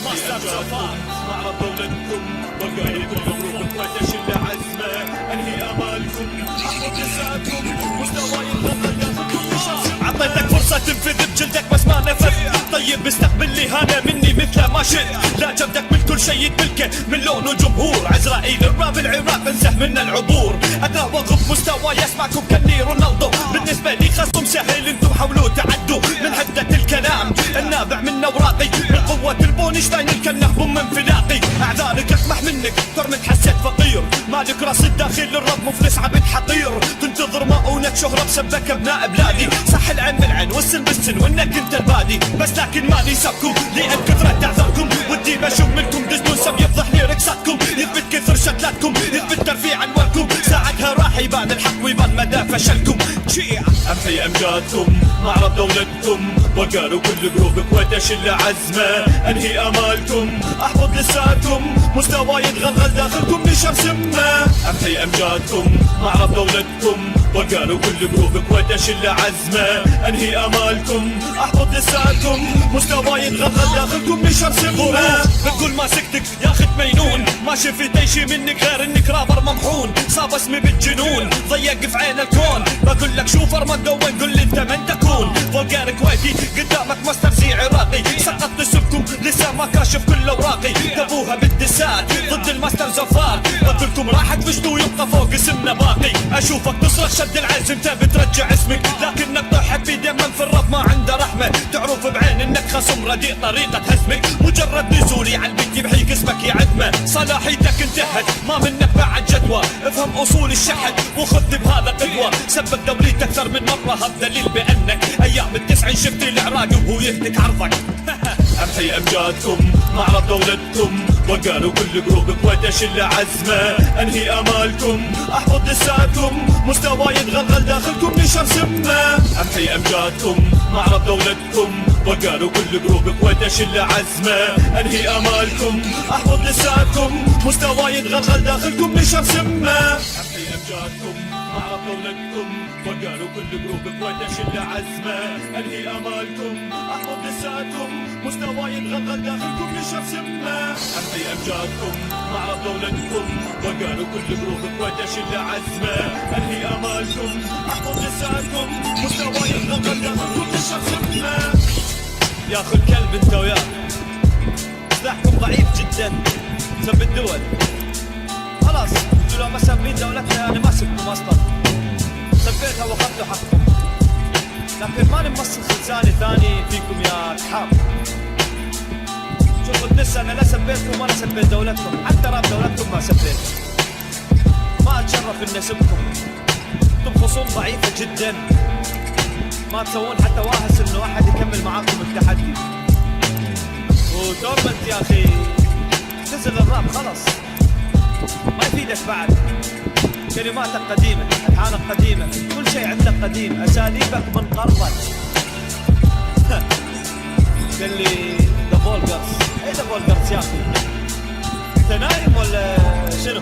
ماستر جفار معرض دولتكم وقايد الغروب وتشل عزمه انهي امالكم احفظ لسانكم مستوى يتغطى عطيتك فرصة تنفذ بجلدك بس ما نفذ طيب استقبل لي هانا مني مثل ما شئت لا جبدك من كل شيء يتملكه من لون وجمهور عزرائيل الراب العراق انزه من العبور اقرا واغض مستوى يسمعكم كني رونالدو بالنسبة لي خصم سهل انتم حاولوا تعدوا من حدة الكلام النابع من اوراقي من قوة البونشتاين الكنه من انفلاقي اعذارك اسمح منك ترمك حسيت فقير مالك راس الداخل الرب مفلس عبد حقير تنتظر مؤونة شهرة بسبك ابناء بلادي صح العين بالعين والسن بالسن وانك انت البادي بس لكن ماني سبكم لان كثرة اعذاركم ودي بشوف منكم دزدون سم يفضحني رقصاتكم يثبت كثر شتلاتكم يثبت ترفيع انواركم ساعتها راح يبان الحق ويبان مدى فشلكم امحي امجادكم معرض دولتكم وقالوا كل جروبك وتشل عزمه انهي امالكم احفظ لسانكم مستوى يتغلغل داخلكم نشر سمه امحي امجادكم معرض دولتكم وقالوا كل جروبك وتشل عزمه انهي امالكم احفظ لسانكم مستوى يتغلغل داخلكم نشر سمه بكل ما سكتك يا اخت مينون ما شفت شي منك غير انك رابر ممحون صاب اسمي بالجنون ضيق في عين الكون بقول لك شوف ارمد وين قل لي انت من تكون فولجار كويتي قدامك ماستر زي عراقي سقطت سبكم لسه ما كاشف كل اوراقي تبوها بالدسات ضد الماستر زفار قلت لكم راح تفشلوا ويبقى فوق اسمنا باقي اشوفك تصرخ شد العز انت بترجع اسمك لكنك طاحت بيد من في الرب ما عنده رحمه تعرف بعين انك خصم رديء طريقه هزمك مجرد نزولي على البيت يبحيك اسمك يا عدمه صلاحيتك انتهت ما منك بعد جدوى افهم اصول الشحن وخذ بهذا قدوه سبب دوليت اكثر من مره هذا دليل بانك ايام ال90 شفت العراق وهو يهتك عرضك امحي امجادكم معرض دولتكم وقالوا كل جروبك وتشل عزمه انهي امالكم احفظ لسانكم مستوى يتغلغل داخلكم نشر سمه امحي امجادكم معرض دولتكم وقالوا كل جروبك وتشل عزمه انهي امالكم احفظ لسانكم مستوى يتغلغل داخلكم نشر سمه امحي امجادكم معرض دولتكم وقالوا كل جروبك وتشل عزمه انهي امالكم احفظ لسانكم مستوى يتغلغل داخلكم نشر سمه امحي امجادكم معرض دولتكم وقالوا كل جروبك وتشل عزمه انهي امالكم احفظ لسانكم مستوى يتغلغل داخلكم نشر سمه يا اخو الكلب انت وياه سلاحكم ضعيف جدا سب الدول خلاص انتوا لو ما سبين دولتنا انا ما سبكم اصلا سبيتها واخذتوا حقكم لكن ماني ممصل لساني ثاني فيكم يا كحاب شوفوا النسا انا لا سبيتكم ولا سبيت دولتكم حتى راب دولتكم ما سبيت ما اتشرف اني اسبكم انتم خصوم ضعيفة جدا ما تسوون حتى واهس انه احد يكمل معاكم التحدي وتورمنت يا اخي نزل الراب خلص ما يفيدك بعد كلماتك قديمة ألحانك قديمة كل شيء عندك قديم أساليبك منقرضة قال لي ذا فولجرز ايه ذا فولجرز يا اخي انت نايم ولا شنو؟